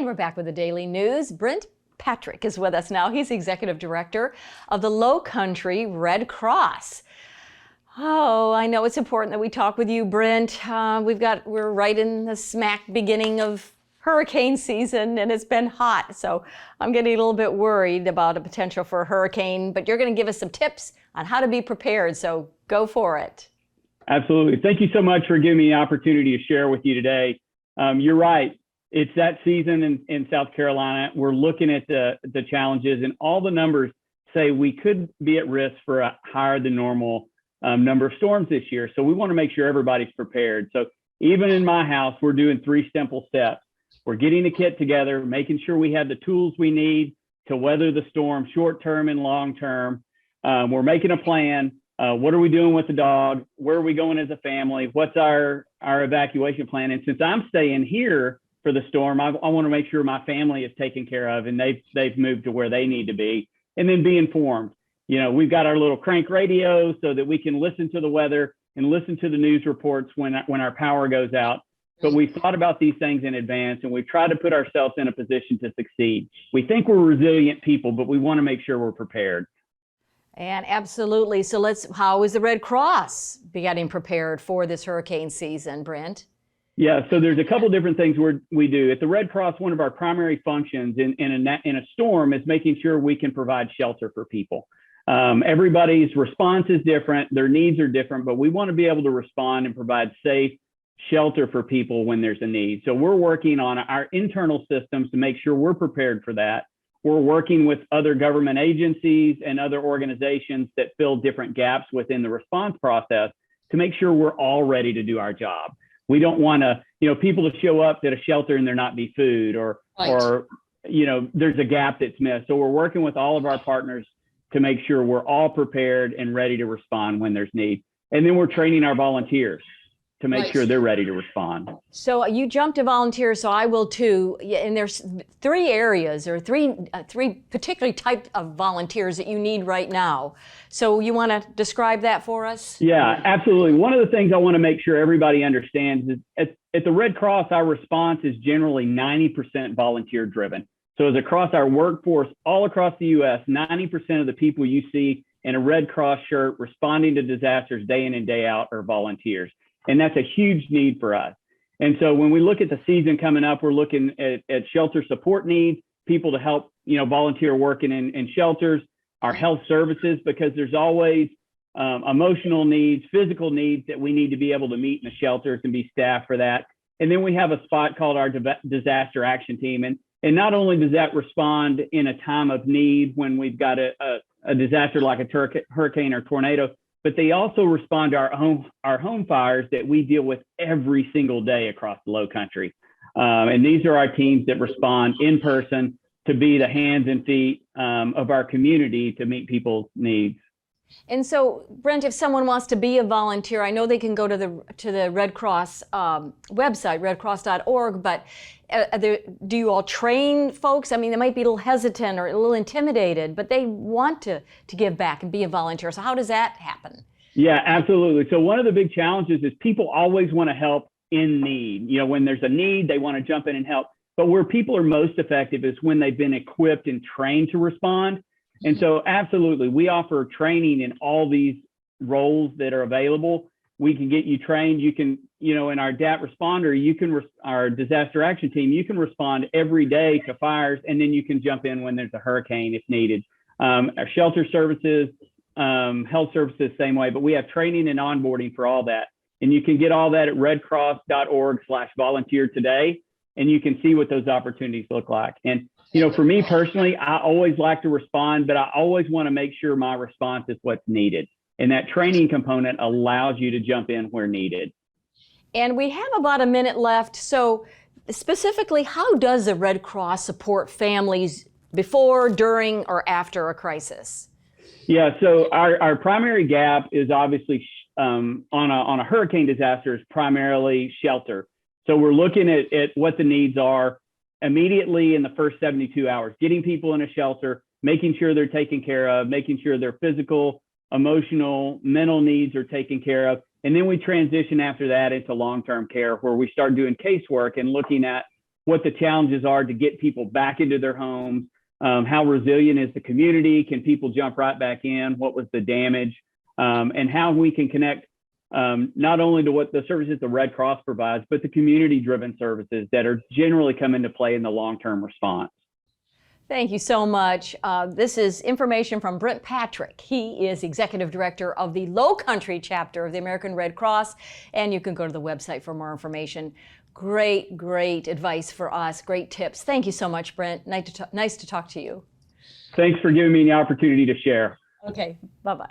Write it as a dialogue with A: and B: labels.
A: And we're back with the Daily News. Brint Patrick is with us now. He's the Executive Director of the Lowcountry Red Cross. Oh, I know it's important that we talk with you, Brint. We're right in the smack beginning of hurricane season, and it's been hot. So I'm getting a little bit worried about a potential for a hurricane, but you're going to give us some tips on how to be prepared. So go for it.
B: Absolutely. Thank you so much for giving me the opportunity to share with you today. You're right. It's that season in South Carolina. We're looking at the challenges, and all the numbers say we could be at risk for a higher than normal number of storms this year. So we want to make sure everybody's prepared. So even in my house, we're doing 3 simple steps. We're getting the kit together, making sure we have the tools we need to weather the storm, short term and long term. We're making a plan. What are we doing with the dog? Where are we going as a family? What's our evacuation plan? And since I'm staying here for the storm, I want to make sure my family is taken care of and they've moved to where they need to be, and then be informed. You know, we've got our little crank radio so that we can listen to the weather and listen to the news reports when our power goes out. But we've thought about these things in advance, and we've tried to put ourselves in a position to succeed. We think we're resilient people, but we want to make sure we're prepared.
A: And absolutely. So how is the Red Cross getting prepared for this hurricane season, Brint?
B: Yeah, so there's a couple different things we do. At the Red Cross, one of our primary functions in a storm is making sure we can provide shelter for people. Everybody's response is different, their needs are different, but we want to be able to respond and provide safe shelter for people when there's a need. So we're working on our internal systems to make sure we're prepared for that. We're working with other government agencies and other organizations that fill different gaps within the response process to make sure we're all ready to do our job. We don't want people to show up at a shelter and there not be food or there's a gap that's missed. So we're working with all of our partners to make sure we're all prepared and ready to respond when there's need. And then we're training our volunteers to make sure they're ready to respond.
A: So you jumped to volunteer, so I will too. And there's 3 areas or three particularly type of volunteers that you need right now. So you want to describe that for us?
B: Yeah, absolutely. One of the things I want to make sure everybody understands is at the Red Cross, our response is generally 90% volunteer driven. So as across our workforce, all across the U.S., 90% of the people you see in a Red Cross shirt responding to disasters day in and day out are volunteers. And that's a huge need for us. And so when we look at the season coming up, we're looking at shelter support needs, people to help, volunteer working in shelters, our health services, because there's always emotional needs, physical needs that we need to be able to meet in the shelters and be staffed for that. And then we have a spot called our disaster action team. And not only does that respond in a time of need when we've got a disaster like a hurricane or tornado, but they also respond to our home fires that we deal with every single day across the Lowcountry. And these are our teams that respond in person to be the hands and feet of our community to meet people's needs.
A: And so, Brent, if someone wants to be a volunteer, I know they can go to the Red Cross website, redcross.org, but do you all train folks? I mean, they might be a little hesitant or a little intimidated, but they want to give back and be a volunteer. So how does that happen?
B: Yeah, absolutely. So one of the big challenges is people always want to help in need. When there's a need, they want to jump in and help. But where people are most effective is when they've been equipped and trained to respond. And so absolutely, we offer training in all these roles that are available. We can get you trained. You can, in our DAT responder, our disaster action team, you can respond every day to fires, and then you can jump in when there's a hurricane if needed. Our shelter services, health services, same way, but we have training and onboarding for all that. And you can get all that at redcross.org/volunteer today, and you can see what those opportunities look like. And for me personally, I always like to respond, but I always want to make sure my response is what's needed. And that training component allows you to jump in where needed.
A: And we have about a minute left. So specifically, how does the Red Cross support families before, during, or after a crisis?
B: Yeah, so our primary gap is obviously on a hurricane disaster is primarily shelter. So we're looking at what the needs are immediately in the first 72 hours, getting people in a shelter, making sure they're taken care of, making sure their physical, emotional, mental needs are taken care of. And then we transition after that into long-term care, where we start doing casework and looking at what the challenges are to get people back into their homes, how resilient is the community, can people jump right back in, what was the damage, and how we can connect not only to what the services the Red Cross provides, but the community-driven services that are generally come into play in the long-term response.
A: Thank you so much. This is information from Brint Patrick. He is Executive Director of the Lowcountry chapter of the American Red Cross, and you can go to the website for more information. Great, great advice for us. Great tips. Thank you so much, Brint. Nice to talk to you.
B: Thanks for giving me the opportunity to share.
A: Okay, bye-bye.